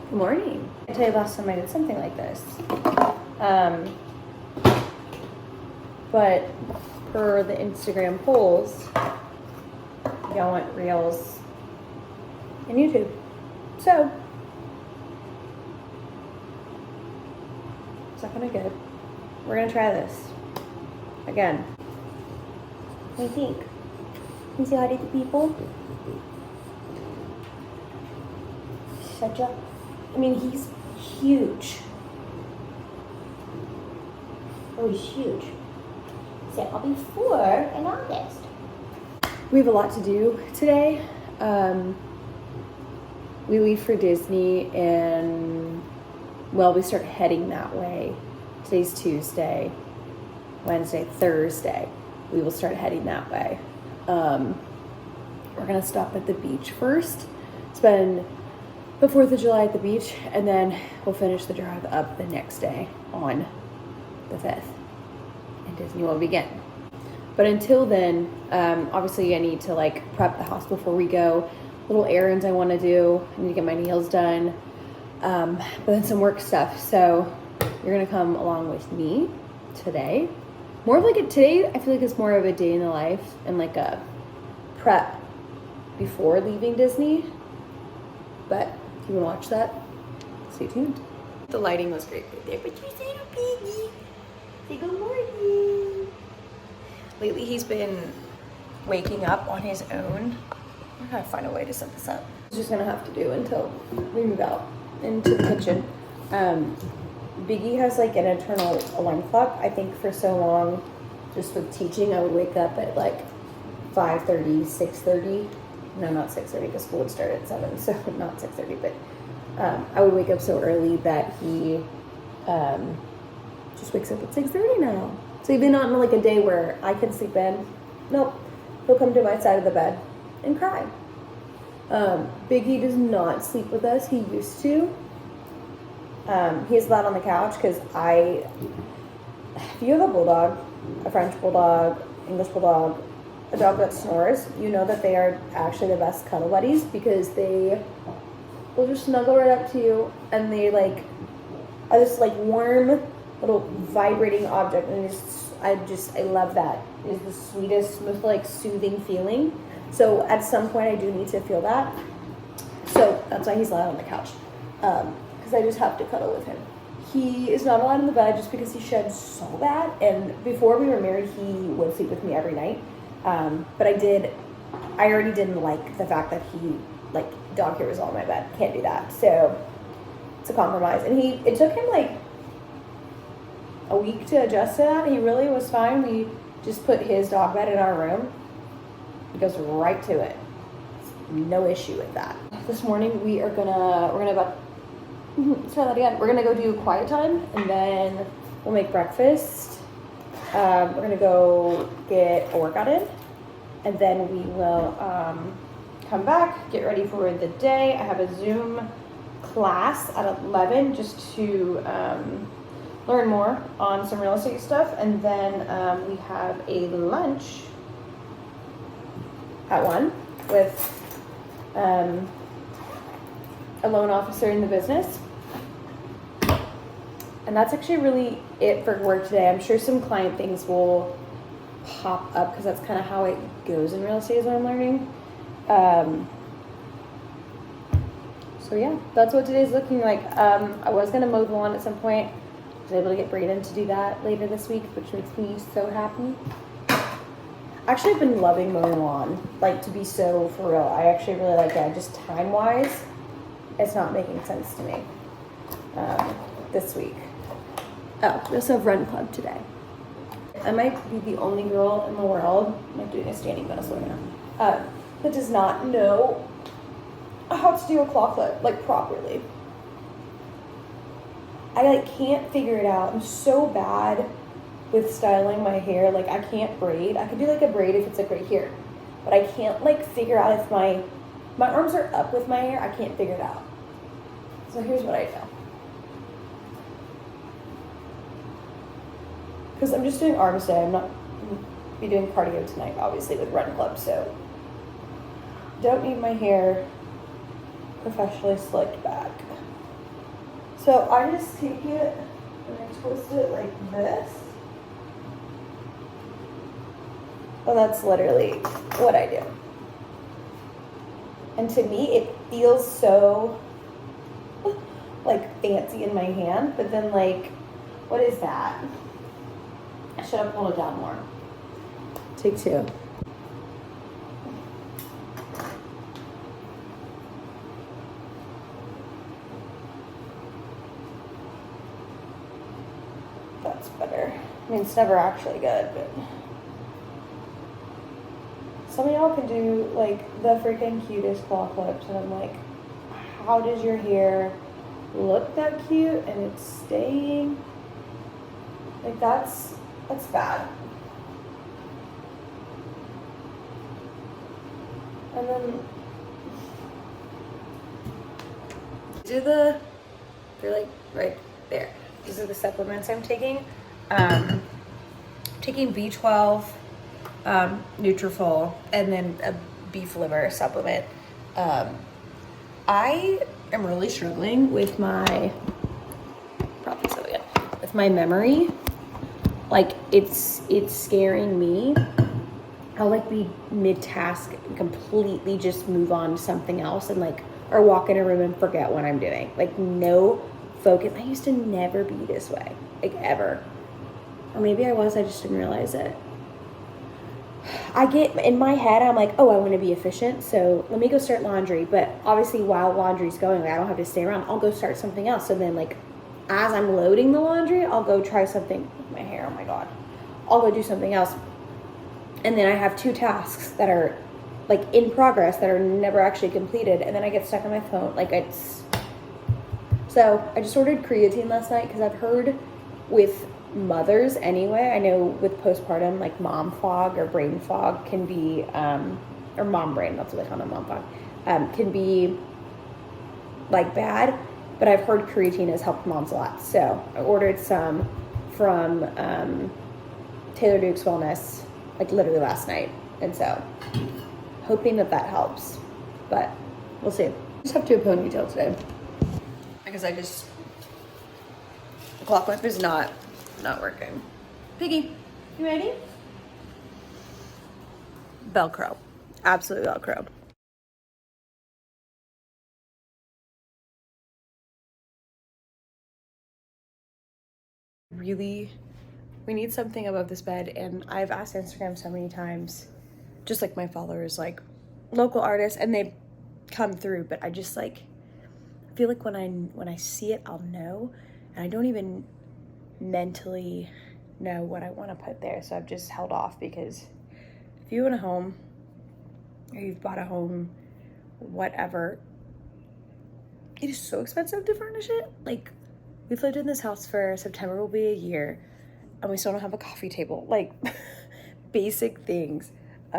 Good morning. I tell you last time I did something like this. But for the Instagram polls, y'all want reels and YouTube. So it's not gonna good. We're gonna try this again. What do you think? Can you say hi to the people? Shut up. I mean, he's huge. Oh, he's huge. So I'll be 4 in August. We have a lot to do today. We leave for Disney and, well, we start heading that way. Today's Tuesday, Wednesday, Thursday. We will start heading that way. We're gonna stop at the beach first, spend the 4th of July at the beach, and then we'll finish the drive up the next day on the 5th, and Disney will begin. But until then, obviously I need to like prep the house before we go. Little errands I want to do. I need to get my nails done, but then some work stuff. So you're gonna come along with me today. More of like today, I feel like it's more of a day in the life and like a prep before leaving Disney. But if you want to watch that, stay tuned. The lighting was great right there, but you say to Piggy. Say good morning. Lately, he's been waking up on his own. I'm gonna find a way to set this up. It's just gonna have to do until we move out into the kitchen. Biggie has like an internal alarm clock. I think for so long, just with teaching, I would wake up at like 5:30, 6:30. No, not 6:30 because school would start at 7, so not 6:30, but I would wake up so early that he just wakes up at 6:30 now. So even on like a day where I can sleep in, nope, he'll come to my side of the bed and cry. Biggie does not sleep with us. He used to. He's allowed on the couch because if you have a bulldog, a French bulldog, English bulldog, a dog that snores, you know that they are actually the best cuddle buddies because they will just snuggle right up to you and they like are this like warm little vibrating object, and I love that. It is the sweetest, most like soothing feeling. So at some point I do need to feel that. So that's why he's allowed on the couch. Because I just have to cuddle with him. He is not allowed in the bed just because he sheds so bad, and before we were married he would sleep with me every night. But I already didn't like the fact that he, like, dog hair was all in my bed. Can't do that. So it's a compromise. And it took him like a week to adjust to that. He really was fine. We just put his dog bed in our room. He goes right to it. No issue with that. This morning we're gonna let's try that again. We're gonna go do quiet time and then we'll make breakfast. We're gonna go get a workout in, and then we will come back, get ready for the day. I have a Zoom class at 11 just to learn more on some real estate stuff, and then we have a lunch at 1 with a loan officer in the business. And that's actually really it for work today. I'm sure some client things will pop up because that's kind of how it goes in real estate, is what I'm learning. So yeah, that's what today's looking like. I was gonna mow the lawn at some point. I was able to get Brayden to do that later this week, which makes me so happy. Actually, I've been loving mowing the lawn, like, to be so for real. I actually really like that. Just time-wise, it's not making sense to me this week. Oh, we also have run club today. I might be the only girl in the world, I'm not doing a standing bonus right now, that does not know how to do a claw clip, like, properly. I, like, can't figure it out. I'm so bad with styling my hair. Like, I can't braid. I could do, like, a braid if it's, like, right here. But I can't, like, figure out if my arms are up with my hair. I can't figure it out. So here's what I do. Because I'm just doing arms today. I'm not going to be doing cardio tonight, obviously, with run club. So don't need my hair professionally slicked back. So I just take it and I twist it like this. Well, that's literally what I do. And to me, it feels so like fancy in my hand, but then like, what is that? I should have pulled it down more. Take two. That's better. I mean, it's never actually good, but some of y'all can do like the freaking cutest claw clips, and I'm like, how does your hair look that cute and it's staying? Like that's bad. And then they're like right there. These are the supplements I'm taking. Taking B12, Nutrafol, and then a beef liver supplement. I am really struggling with my memory. Like it's scaring me. I'll like be mid-task and completely just move on to something else and like, or walk in a room and forget what I'm doing. Like no focus. I used to never be this way, like ever. Or maybe I was, I just didn't realize it. I get in my head, I'm like, oh, I want to be efficient, so let me go start laundry. But obviously while laundry's going, like, I don't have to stay around. I'll go start something else. So then like, as I'm loading the laundry, I'll go try something with my hair. Oh my God. I'll go do something else. And then I have 2 tasks that are like in progress that are never actually completed. And then I get stuck on my phone. Like so I just ordered creatine last night because I've heard with mothers anyway, I know with postpartum, like mom fog or brain fog can be, or mom brain, that's what they call it, mom fog, can be like bad, but I've heard creatine has helped moms a lot. So I ordered some from Taylor Duke's Wellness, like literally last night. And so hoping that helps, but we'll see. I just have to do a ponytail today because the clock whip is not working. Piggy, you ready? Velcro, absolute Velcro. Really, we need something above this bed, and I've asked Instagram so many times, just like my followers, like local artists, and they've come through, but I just like feel like when I see it, I'll know, and I don't even mentally know what I want to put there. So I've just held off because if you own a home or you've bought a home, whatever, it is so expensive to furnish it. Like we've lived in this house for September will be a year and we still don't have a coffee table. Like basic things.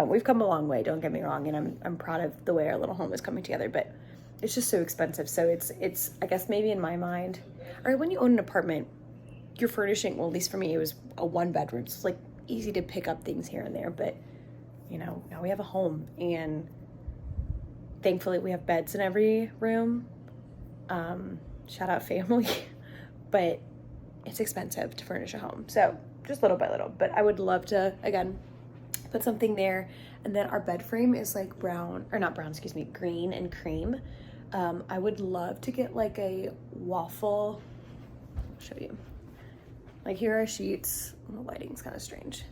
We've come a long way, don't get me wrong, and I'm proud of the way our little home is coming together, but it's just so expensive. So it's I guess maybe in my mind, or when you own an apartment, you're furnishing, well, at least for me, it was a 1-bedroom. So it's like easy to pick up things here and there, but you know, now we have a home and thankfully we have beds in every room. Shout out family, but it's expensive to furnish a home. So just little by little, but I would love to, again, put something there. And then our bed frame is like brown, or not brown, excuse me, green and cream. I would love to get like a waffle, I'll show you. Like here are sheets. The lighting's kind of strange.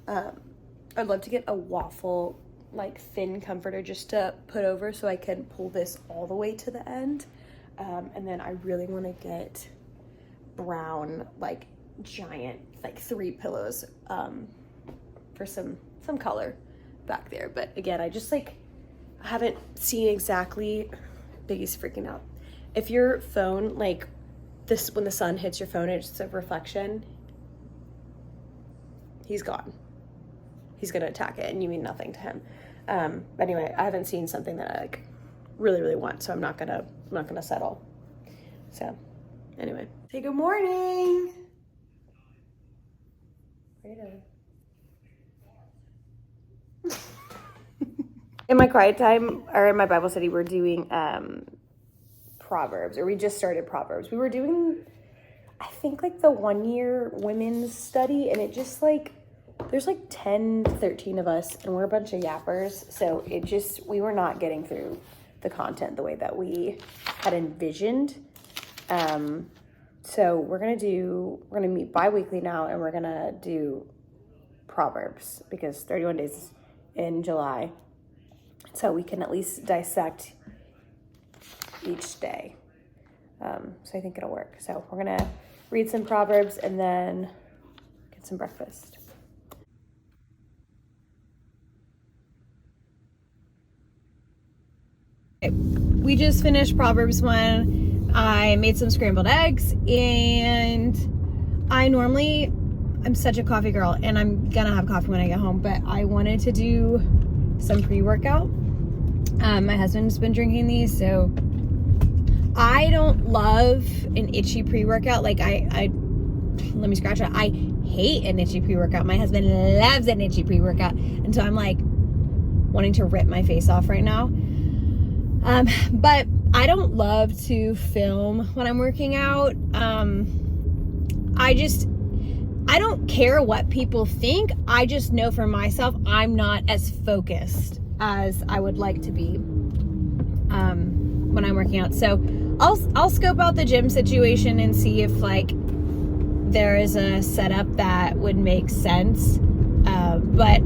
I'd love to get a waffle, like thin comforter just to put over so I can pull this all the way to the end. And then I really want to get brown, like giant, like 3 pillows for some color back there. But again, I just like haven't seen exactly. Biggie's freaking out. If your phone, like this, when the sun hits your phone, it's a reflection. He's gone. He's gonna attack it, and you mean nothing to him. But anyway, I haven't seen something that I like really want, so I'm not gonna settle. So anyway, say good morning. In my quiet time, or in my Bible study, we're doing Proverbs, or we just started Proverbs. We were doing, I think, like the 1 year women's study, and it just like, there's like 10, 13 of us, and we're a bunch of yappers. So it just, we were not getting through the content the way that we had envisioned. So we're gonna meet bi-weekly now, and we're gonna do Proverbs, because 31 days in July. So we can at least dissect each day. So I think it'll work. So we're gonna read some Proverbs and then get some breakfast. We just finished Proverbs 1. I made some scrambled eggs, and I'm such a coffee girl, and I'm gonna have coffee when I get home, but I wanted to do some pre-workout. My husband's been drinking these, so I don't love an itchy pre-workout. Like let me scratch that. I hate an itchy pre-workout. My husband loves an itchy pre-workout, and so I'm like wanting to rip my face off right now. But I don't love to film when I'm working out. I don't care what people think. I just know for myself, I'm not as focused as I would like to be when I'm working out. So I'll scope out the gym situation and see if like there is a setup that would make sense. But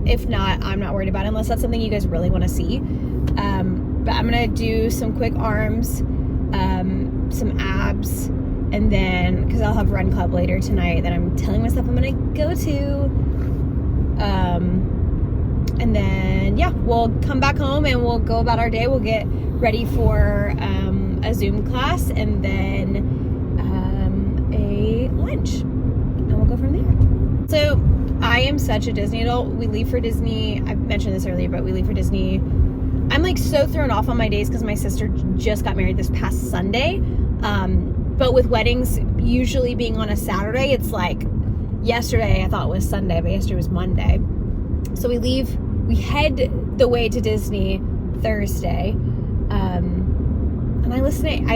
if not, I'm not worried about it unless that's something you guys really want to see. But I'm gonna do some quick arms, some abs, and then, because I'll have run club later tonight that I'm telling myself I'm gonna go to. And then, yeah, we'll come back home and we'll go about our day. We'll get ready for a Zoom class, and then a lunch, and we'll go from there. So I am such a Disney adult. We leave for Disney. I mentioned this earlier, but we leave for Disney. I'm like so thrown off on my days because my sister just got married this past Sunday. But with weddings usually being on a Saturday, it's like yesterday I thought was Sunday, but yesterday was Monday. So we head the way to Disney Thursday. And I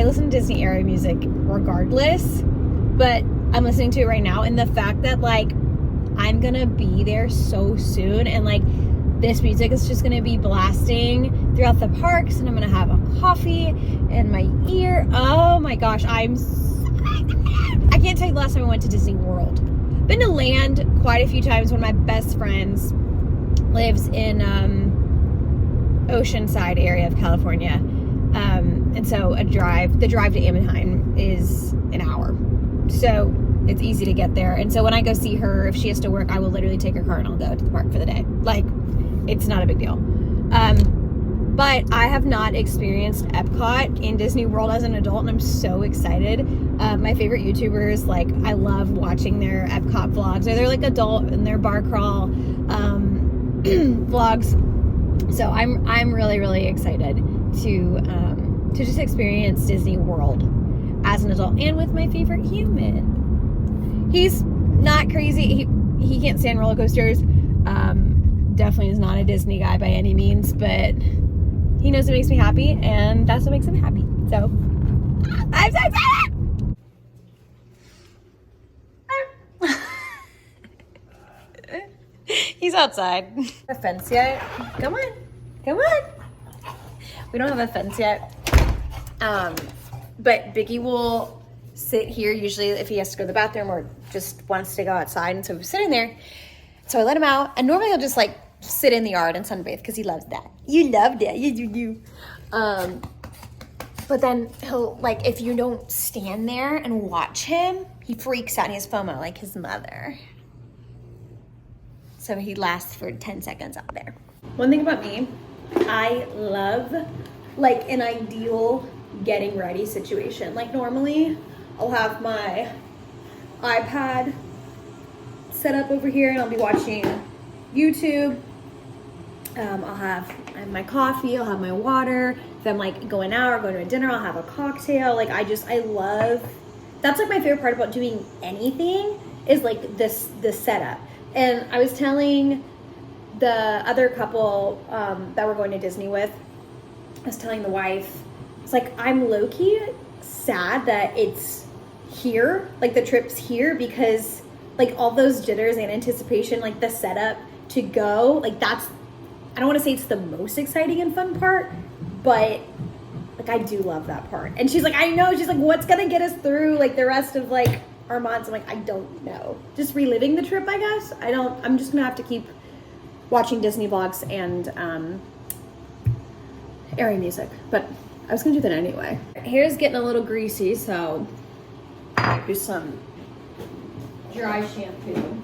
listen to Disney era music regardless, but I'm listening to it right now. And the fact that like I'm gonna be there so soon, and like this music is just gonna be blasting throughout the parks, and I'm gonna have a coffee in my ear. Oh my gosh, I can't tell you the last time I went to Disney World. Been to Land quite a few times. One of my best friends lives in Oceanside area of California, and so the drive to Anaheim is an hour, so it's easy to get there. And so when I go see her, if she has to work, I will literally take her car and I'll go to the park for the day. Like, it's not a big deal. But I have not experienced Epcot in Disney World as an adult, and I'm so excited. My favorite YouTubers, like, I love watching their Epcot vlogs, or they're like adult and their bar crawl vlogs. So I'm really, really excited to just experience Disney World as an adult, and with my favorite human. He's not crazy. He can't stand roller coasters. Definitely is not a Disney guy by any means, but he knows it makes me happy, and that's what makes him happy. So I'm so excited. He's outside. A fence yet? Come on. We don't have a fence yet. But Biggie will sit here usually if he has to go to the bathroom or just wants to go outside, and so he's sitting there. So I let him out, and normally he'll just like sit in the yard and sunbathe because he loves that. You love that. You. But then he'll, like, if you don't stand there and watch him, he freaks out and he has FOMO like his mother. So he lasts for 10 seconds out there. One thing about me, I love like an ideal getting ready situation. Like normally I'll have my iPad set up over here and I'll be watching YouTube. I'll have my coffee, I'll have my water. If I'm like going out or going to a dinner, I'll have a cocktail. Like I love, that's like my favorite part about doing anything is like this setup. And I was telling the other couple that we're going to Disney with, I was telling the wife It's like, I'm low-key sad that it's here, like the trip's here, because like all those jitters and anticipation, like the setup to go, like that's, I don't want to say it's the most exciting and fun part, but like I do love that part. And she's like, I know, she's like, what's gonna get us through like the rest of like our months? I'm like, I don't know. Just reliving the trip, I guess. I'm just gonna have to keep watching Disney vlogs and airing music, but I was gonna do that anyway. Hair's getting a little greasy, so do some dry shampoo.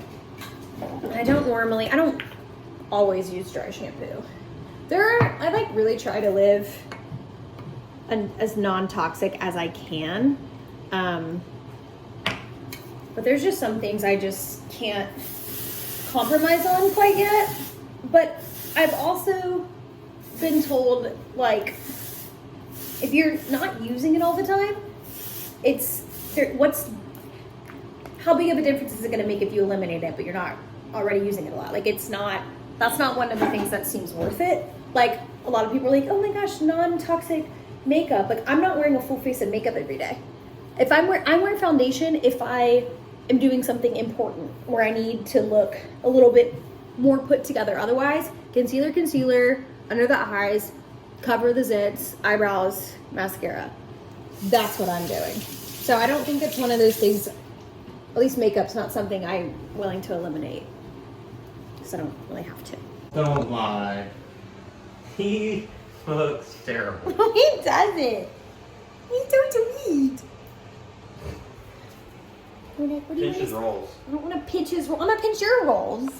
I don't always use dry shampoo. I like really try to live as non-toxic as I can. But there's just some things I just can't compromise on quite yet. But I've also been told, like, if you're not using it all the time, how big of a difference is it gonna make if you eliminate it, but you're not already using it a lot? Like, that's not one of the things that seems worth it. Like, a lot of people are like, oh my gosh, non-toxic makeup. Like, I'm not wearing a full face of makeup every day. If I'm wearing foundation if I am doing something important where I need to look a little bit more put together. Otherwise, concealer under the eyes, cover the zits, eyebrows, mascara. That's what I'm doing. So I don't think it's one of those things, at least makeup's not something I'm willing to eliminate, because I don't really have to. Don't lie. He looks terrible. No, he doesn't. He's so sweet. Pinch his rolls. I don't want to pinch his rolls. I'm going to pinch your rolls.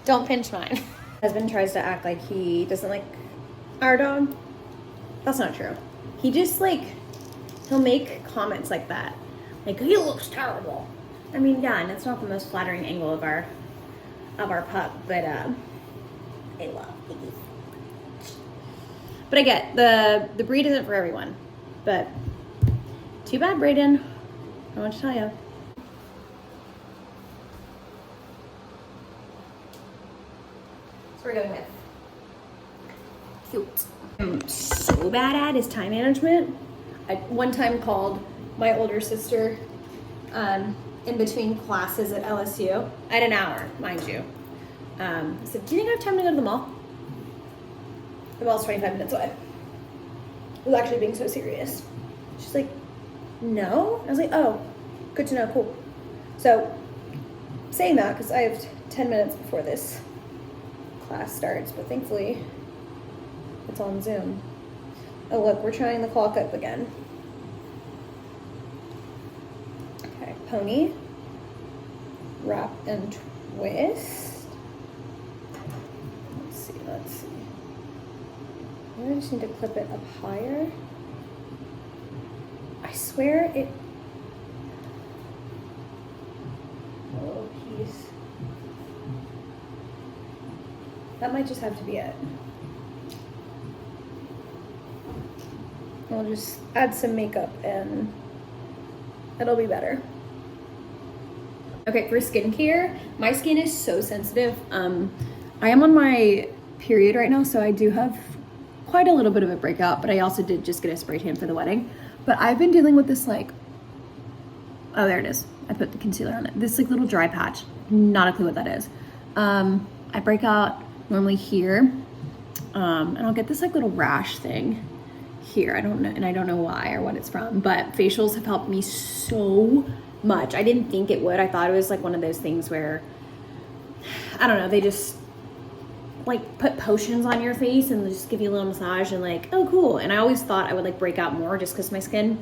Don't pinch mine. Husband tries to act like he doesn't like our dog. That's not true. He just he'll make comments like that. Like, he looks terrible. I mean, yeah, and it's not the most flattering angle of our pup, but I love Iggy. But I get the breed isn't for everyone. But too bad, Brayden. I want to tell you. So we're going with cute. I'm so bad at is time management. I one time called my older sister in between classes at LSU. I had an hour, mind you. I said, do you think I have time to go to the mall? The mall's 25 minutes away. I was actually being so serious. She's like, no? I was like, oh, good to know, cool. So, saying that, because I have 10 minutes before this class starts, but thankfully it's on Zoom. Oh look, we're trying the clock up again. Okay, pony, wrap and twist. Let's see. Maybe I just need to clip it up higher. I swear it. Oh, piece. That might just have to be it. I'll just add some makeup and it'll be better. Okay, for skincare, my skin is so sensitive. I am on my period right now, so I do have quite a little bit of a breakout, but I also did just get a spray tan for the wedding. But I've been dealing with this oh, there it is. I put the concealer on it. This little dry patch. Not a clue what that is. I break out normally here, and I'll get this little rash thing here. I don't know, and I don't know why or what it's from, but facials have helped me so much. I didn't think it would. I thought it was one of those things where, I don't know, they just put potions on your face and just give you a little massage and oh, cool. And I always thought I would break out more just because my skin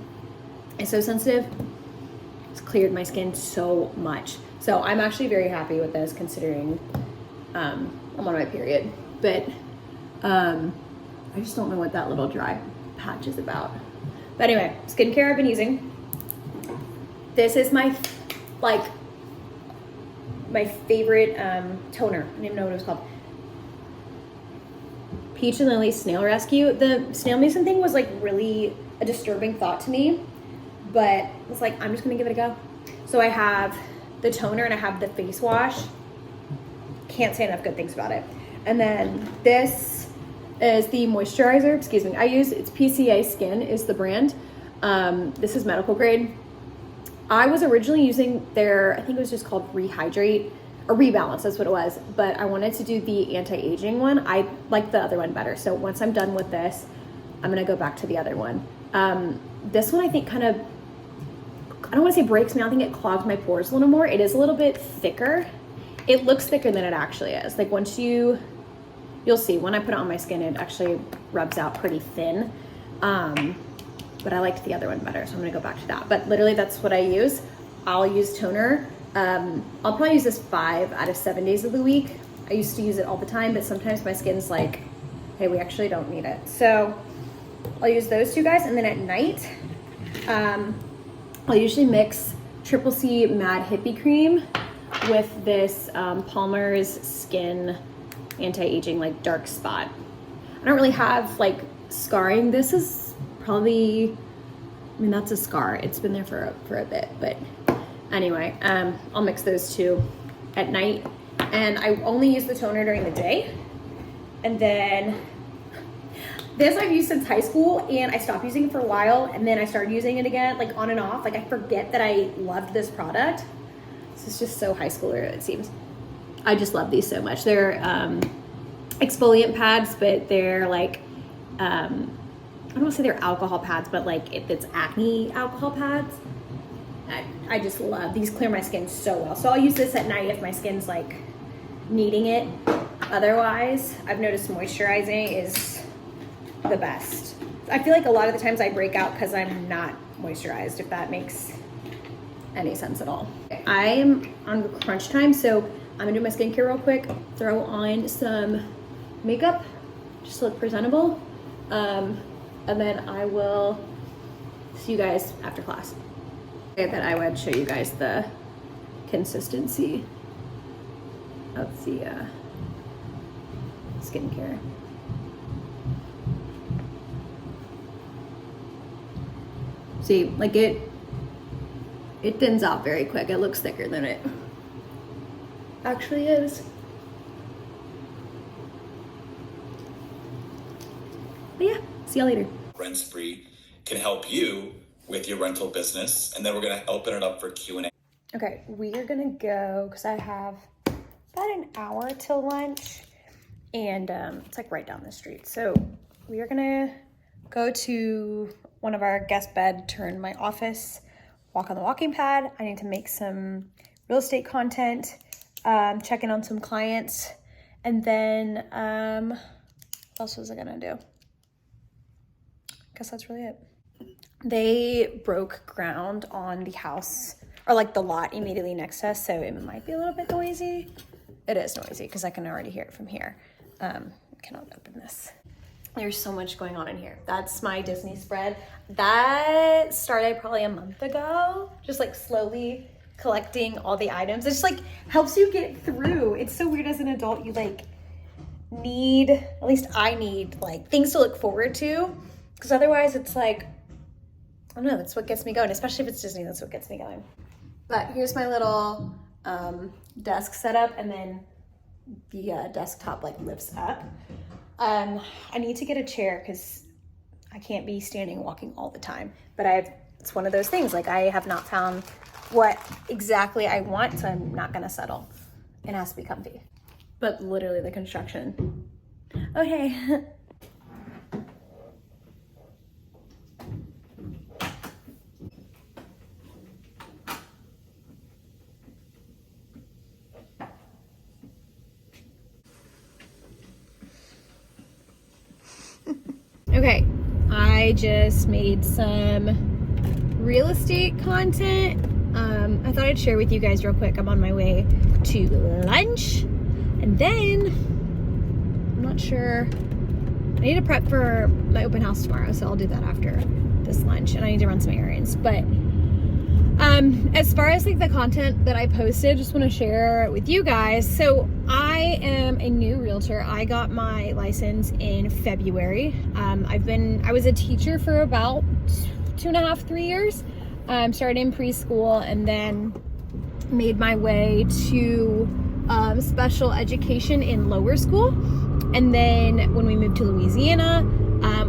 is so sensitive. It's cleared my skin so much. So I'm actually very happy with this considering I'm on my period. But I just don't know what that little dry patch is about. But anyway, skincare I've been using. This is my my favorite toner. I don't even know what it was called. Peach and Lily Snail Rescue. The snail mason thing was really a disturbing thought to me, but I was I'm just gonna give it a go. So I have the toner and I have the face wash. Can't say enough good things about it. And then this is the moisturizer, excuse me, I use. It's PCA Skin is the brand. This is medical grade. I was originally using their, I think it was just called Rehydrate or Rebalance, that's what it was. But I wanted to do the anti-aging one. I like the other one better. So once I'm done with this, I'm gonna go back to the other one. This one I think kind of, I don't wanna say breaks me, I think it clogs my pores a little more. It is a little bit thicker. It looks thicker than it actually is. Like once you'll see, when I put it on my skin, it actually rubs out pretty thin. But I liked the other one better, so I'm gonna go back to that. But literally that's what I use. I'll use toner. I'll probably use this 5 out of 7 days of the week. I used to use it all the time, but sometimes my skin's like, hey, we actually don't need it. So I'll use those two guys, and then at night, I'll usually mix Triple C Mad Hippie Cream with this Palmer's Skin Anti-Aging like dark spot. I don't really have like scarring. This is probably, I mean, that's a scar. It's been there for a bit, but anyway, I'll mix those two at night, and I only use the toner during the day. And then this I've used since high school, and I stopped using it for a while, and then I started using it again, like on and off. Like I forget that I loved this product. This is just so high schooler, it seems. I just love these so much. They're exfoliant pads, but they're like, I don't want to say they're alcohol pads, but like it's acne alcohol pads. I just love these. Clear my skin so well. So I'll use this at night if my skin's like needing it. Otherwise, I've noticed moisturizing is the best. I feel like a lot of the times I break out because I'm not moisturized, if that makes any sense at all. I'm on crunch time, so I'm gonna do my skincare real quick, throw on some makeup just to look presentable, and then I will see you guys after class. That I would show you guys the consistency of the skincare. See, like it thins out very quick. It looks thicker than it actually is. But yeah, see y'all later. Rent Spree can help you with your rental business, and then we're gonna open it up for Q&A. Okay, we are gonna go because I have about an hour till lunch, and it's like right down the street. So we are gonna go to one of our guest bed turn my office, walk on the walking pad. I need to make some real estate content, check in on some clients, and then what else was I gonna do? I guess that's really it. They broke ground on the house, or like the lot immediately next to us, so it might be a little bit noisy. It is noisy because I can already hear it from here. I cannot open this. There's so much going on in here. That's my Disney spread. That started probably a month ago, just like slowly collecting all the items. It just like helps you get through. It's so weird as an adult, you like need, at least I need like things to look forward to, because otherwise it's like, I don't know, that's what gets me going, especially if it's Disney, that's what gets me going. But here's my little desk setup, and then the desktop like lifts up. I need to get a chair because I can't be standing walking all the time, but it's one of those things, like I have not found what exactly I want, so I'm not gonna settle. It has to be comfy. But literally the construction. Okay. Okay, I just made some real estate content. I thought I'd share with you guys real quick. I'm on my way to lunch, and then I'm not sure. I need to prep for my open house tomorrow, so I'll do that after this lunch, and I need to run some errands. But as far as like the content that I posted, just want to share with you guys. So I am a new realtor. I got my license in February. I was a teacher for about 2.5, 3 years. Started in preschool and then made my way to special education in lower school. And then when we moved to Louisiana,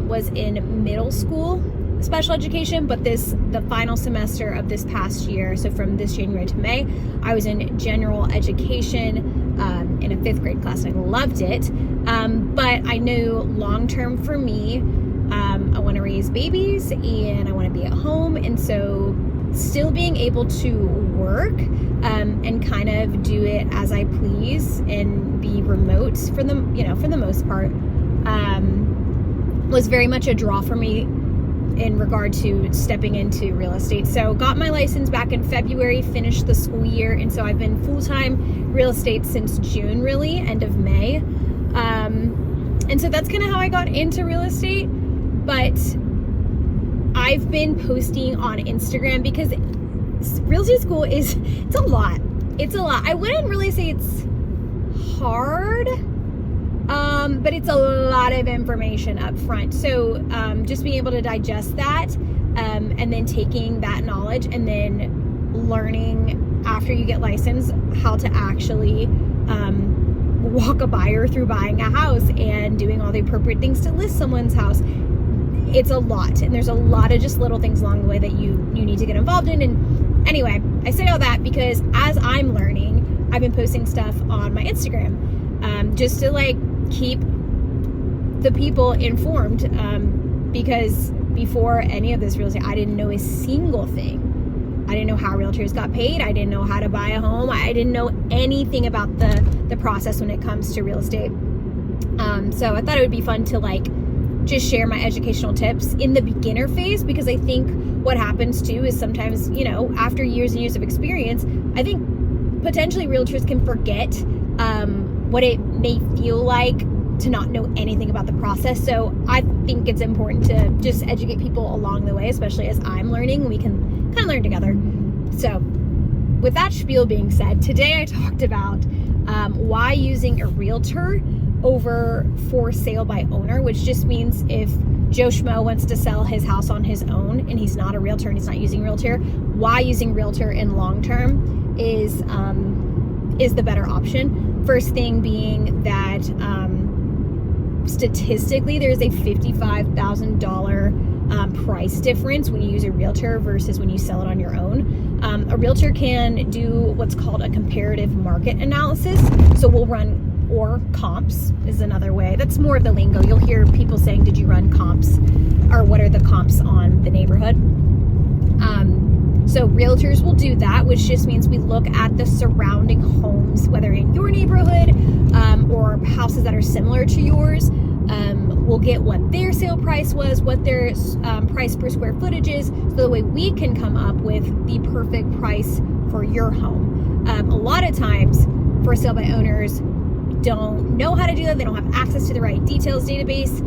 was in middle school special education, but the final semester of this past year, so from this January to May, I was in general education in a 5th grade class, and I loved it. But I knew long-term for me, I want to raise babies and I want to be at home. And so still being able to work and kind of do it as I please and be remote for the most part, was very much a draw for me in regard to stepping into real estate. So got my license back in February, finished the school year, and so I've been full-time real estate since June, really, end of May. And so that's kind of how I got into real estate. But I've been posting on Instagram because real estate school it's a lot. It's a lot. I wouldn't really say it's hard, but it's a lot of information up front. So just being able to digest that and then taking that knowledge and then learning after you get licensed how to actually walk a buyer through buying a house and doing all the appropriate things to list someone's house. It's a lot, and there's a lot of just little things along the way that you need to get involved in. And anyway, I say all that because as I'm learning, I've been posting stuff on my Instagram just to like keep the people informed, because before any of this real estate, I didn't know a single thing. I didn't know how realtors got paid. I didn't know how to buy a home. I didn't know anything about the process when it comes to real estate. So I thought it would be fun to like just share my educational tips in the beginner phase, because I think what happens too is sometimes, after years and years of experience, I think potentially realtors can forget what it may feel like to not know anything about the process. So I think it's important to just educate people along the way, especially as I'm learning. We can kind of learn together. So with that spiel being said, today I talked about why using a realtor over for sale by owner, which just means if Joe Schmo wants to sell his house on his own and he's not a realtor and he's not using realtor, why using realtor in long term is the better option. First thing being that statistically there's a $55,000 price difference when you use a realtor versus when you sell it on your own. A realtor can do what's called a comparative market analysis. So we'll run, or comps is another way. That's more of the lingo. You'll hear people saying, did you run comps? Or what are the comps on the neighborhood? So realtors will do that, which just means we look at the surrounding homes, whether in your neighborhood or houses that are similar to yours. We'll get what their sale price was, what their price per square footage is, so that way we can come up with the perfect price for your home. A lot of times for sale by owners don't know how to do that. They don't have access to the right details database.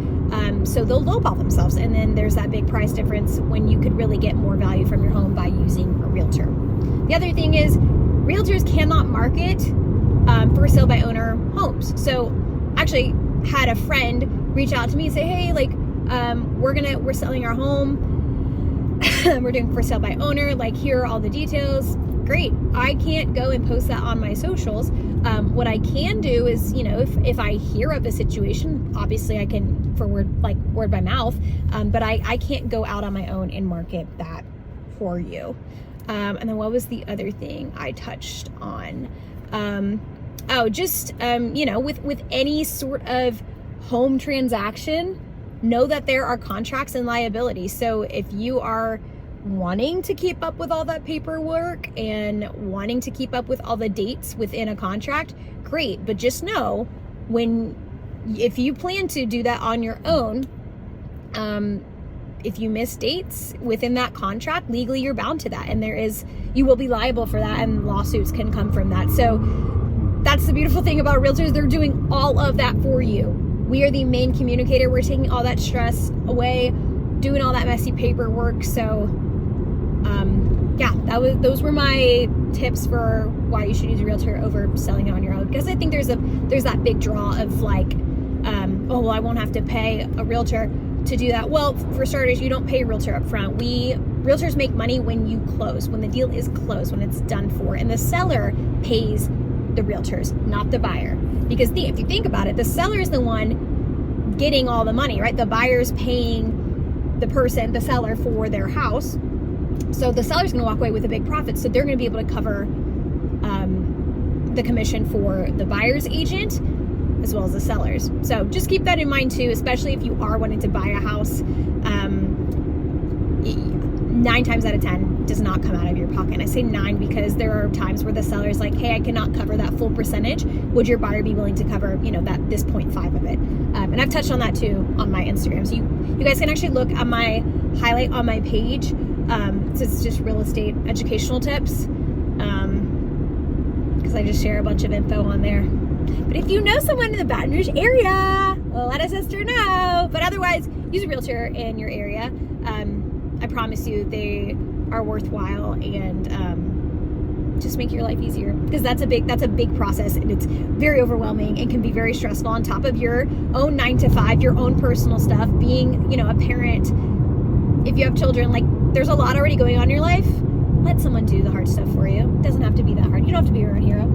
So they'll lowball themselves. And then there's that big price difference when you could really get more value from your home by using a realtor. The other thing is realtors cannot market for sale by owner homes. So actually had a friend reach out to me and say, hey, like, we're selling our home. We're doing for sale by owner. Like, here are all the details. Great. I can't go and post that on my socials. What I can do is, if I hear of a situation, obviously I can word by mouth, but I can't go out on my own and market that for you. And then what was the other thing I touched on? With any sort of home transaction, know that there are contracts and liabilities. So if you are wanting to keep up with all that paperwork and wanting to keep up with all the dates within a contract, great. But just know if you plan to do that on your own, if you miss dates within that contract, legally you're bound to that. And you will be liable for that, and lawsuits can come from that. So that's the beautiful thing about realtors. They're doing all of that for you. We are the main communicator. We're taking all that stress away, doing all that messy paperwork. So those were my tips for why you should use a realtor over selling it on your own. Because I think there's that big draw of like, I won't have to pay a realtor to do that. Well, for starters, you don't pay a realtor up front. Realtors make money when you close, when the deal is closed, when it's done for, and the seller pays the realtors, not the buyer. Because if you think about it, the seller is the one getting all the money, right? The buyer's paying the seller for their house. So the seller's going to walk away with a big profit. So they're going to be able to cover the commission for the buyer's agent as well as the sellers. So just keep that in mind too, especially if you are wanting to buy a house. 9 times out of 10 does not come out of your pocket. And I say 9 because there are times where the seller is like, hey, I cannot cover that full percentage. Would your buyer be willing to cover, this 0.5 of it? And I've touched on that too on my Instagram. So you guys can actually look at my highlight on my page. So it's just real estate educational tips. Because I just share a bunch of info on there. But if you know someone in the Baton Rouge area, let a sister know. But otherwise, use a realtor in your area. I promise you they are worthwhile, and just make your life easier, because that's a big process, and it's very overwhelming and can be very stressful on top of your own 9 to 5, your own personal stuff, being, a parent. If you have children, like, there's a lot already going on in your life. Let someone do the hard stuff for you. It doesn't have to be that hard. You don't have to be your own hero.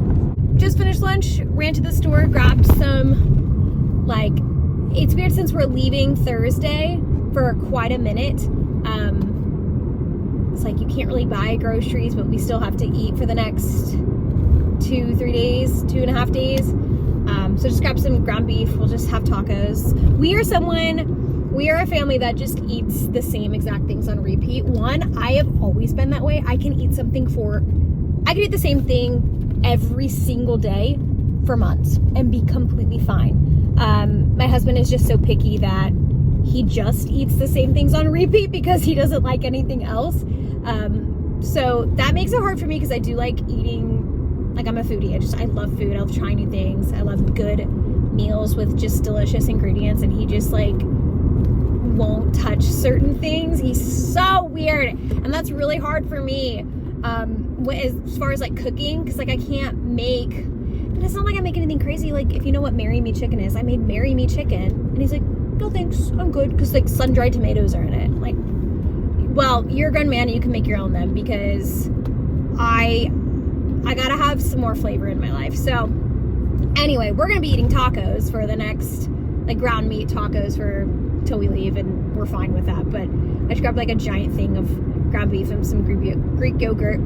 Just finished lunch, ran to the store, grabbed some, it's weird since we're leaving Thursday for quite a minute. It's like you can't really buy groceries, but we still have to eat for the next 2.5 days. So just grab some ground beef. We'll just have tacos. We are a family that just eats the same exact things on repeat. One, I have always been that way. I can eat the same thing every single day for months and be completely fine. My husband is just so picky that he just eats the same things on repeat because he doesn't like anything else. So that makes it hard for me, because I do like eating, I'm a foodie. I love food. I love trying new things. I love good meals with just delicious ingredients, and he just won't touch certain things. He's so weird, and that's really hard for me. As far as cooking, because I can't make, and it's not like I make anything crazy. If you know what Marry Me chicken is, I made Marry Me chicken, and he's like, no thanks, I'm good, because sun-dried tomatoes are in it. Well, you're a grown man and you can make your own then, because I gotta have some more flavor in my life. So anyway, we're gonna be eating tacos for the next, ground meat tacos till we leave, and we're fine with that. But I just grabbed a giant thing of ground beef and some Greek yogurt,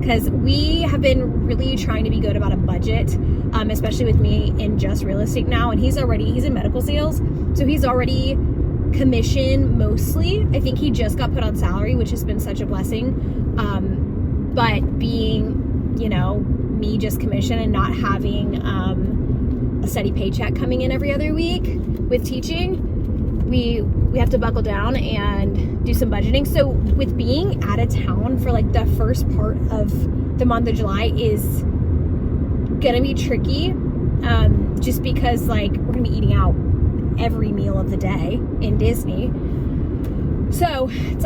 because we have been really trying to be good about a budget, especially with me in just real estate now. And he's in medical sales, so he's already commission mostly. I think he just got put on salary, which has been such a blessing. But being, me just commission and not having a steady paycheck coming in every other week with teaching, we have to buckle down and do some budgeting. So with being out of town for the first part of the month of July is gonna be tricky, just because we're gonna be eating out every meal of the day in Disney. So it's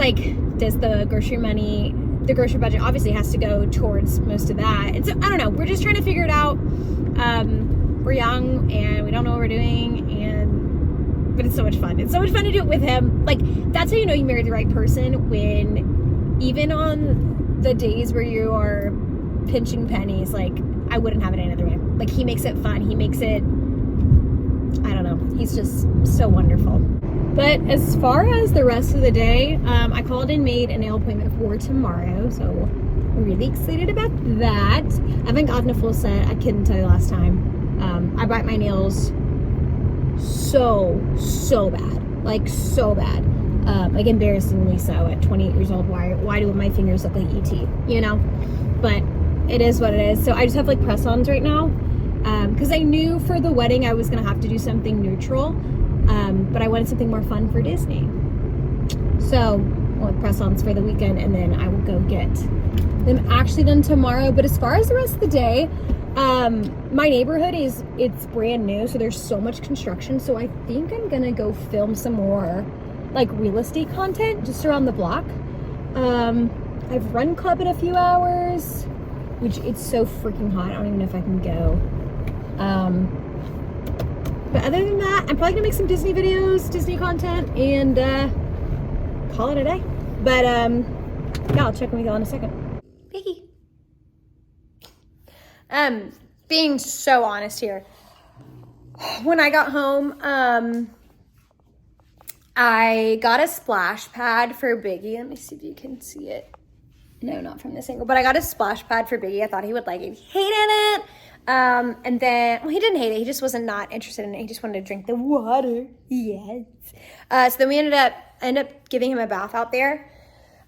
does the grocery budget obviously has to go towards most of that. And so I don't know, we're just trying to figure it out. We're young and we don't know what we're doing, but it's so much fun. It's so much fun to do it with him. That's how you know you married the right person, when even on the days where you are pinching pennies, I wouldn't have it any other way. He makes it fun. He makes it, I don't know, he's just so wonderful. But as far as the rest of the day, I called and made a nail appointment for tomorrow, so I'm really excited about that. I haven't gotten a full set. I couldn't tell you last time. I bite my nails so bad, so bad, embarrassingly so at 28 years old. Why do my fingers look like ET, but it is what it is. So I just have press-ons right now, because I knew for the wedding I was gonna have to do something neutral, but I wanted something more fun for Disney. So I'll press-ons for the weekend, and then I will go get them actually done tomorrow. But as far as the rest of the day, my neighborhood it's brand new, so there's so much construction. So I think I'm gonna go film some more real estate content just around the block. I've run club in a few hours, which it's so freaking hot. I don't even know if I can go. But other than that, I'm probably gonna make some Disney videos, Disney content, and call it a day. But yeah, I'll check in with y'all in a second. Piggy. Being so honest here, when I got home, I got a splash pad for Biggie. Let me see if you can see it. No, not from this angle, but I got a splash pad for Biggie. I thought he would like it. He hated it. And then, well, he didn't hate it. He just wasn't not interested in it. He just wanted to drink the water. Yes. So then we ended up giving him a bath out there.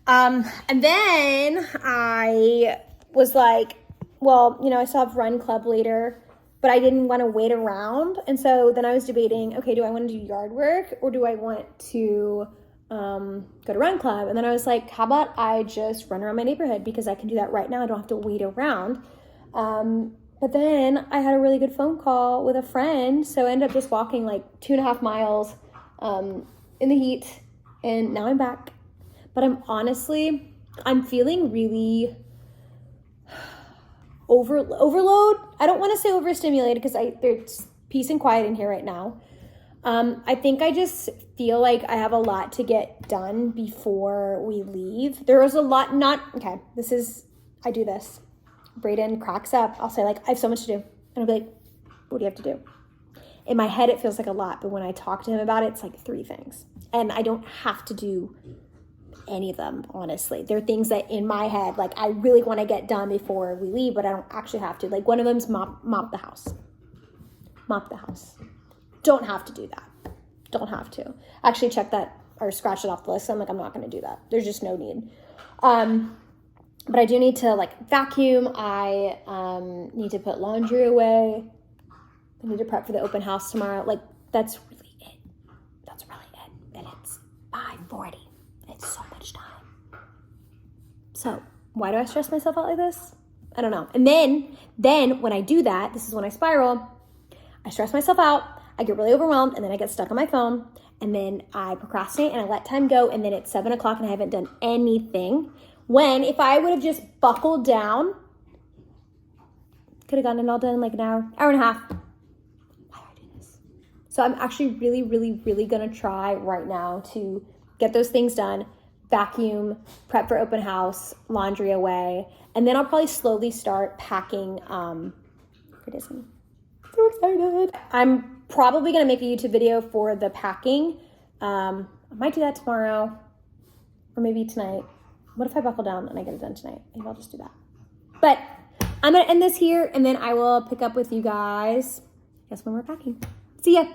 And then I was like, well, you know, I still have run club later, but I didn't want to wait around. And so then I was debating, okay, do I want to do yard work or do I want to go to run club? And then I was like, how about I just run around my neighborhood because I can do that right now. I don't have to wait around. But then I had a really good phone call with a friend. So I ended up just walking like 2.5 miles in the heat. And now I'm back. But I'm feeling really overload. I don't want to say overstimulated because there's peace and quiet in here right now. I think I just feel like I have a lot to get done before we leave. There was a lot I do this. Brayden cracks up. I'll say like, I have so much to do. And I'll be like, what do you have to do? In my head, it feels like a lot. But when I talk to him about it, it's like 3 things. And I don't have to do any of them, honestly. There are things that in my head, like I really want to get done before we leave, but I don't actually have to. Like one of them's mop the house. Mop the house. Don't have to do that. Don't have to. Actually check that or scratch it off the list. I'm like, I'm not going to do that. There's just no need. But I do need to like vacuum. I need to put laundry away. I need to prep for the open house tomorrow. Like that's really it. That's really it. And it's 5:40. It's so much time. So why do I stress myself out like this? I don't know. And then when I do that, this is when I spiral. I stress myself out. I get really overwhelmed, and then I get stuck on my phone, and then I procrastinate, and I let time go, and then it's 7 o'clock, and I haven't done anything. When if I would have just buckled down, could have gotten it all done in like an hour and a half. Why do I do this? So I'm actually really, really, really gonna try right now to get those things done, vacuum, prep for open house, laundry away, and then I'll probably slowly start packing for Disney. So excited. I'm probably going to make a YouTube video for the packing. I might do that tomorrow or maybe tonight. What if I buckle down and I get it done tonight? Maybe I'll just do that. But I'm going to end this here and then I will pick up with you guys, I guess, when we're packing. See ya.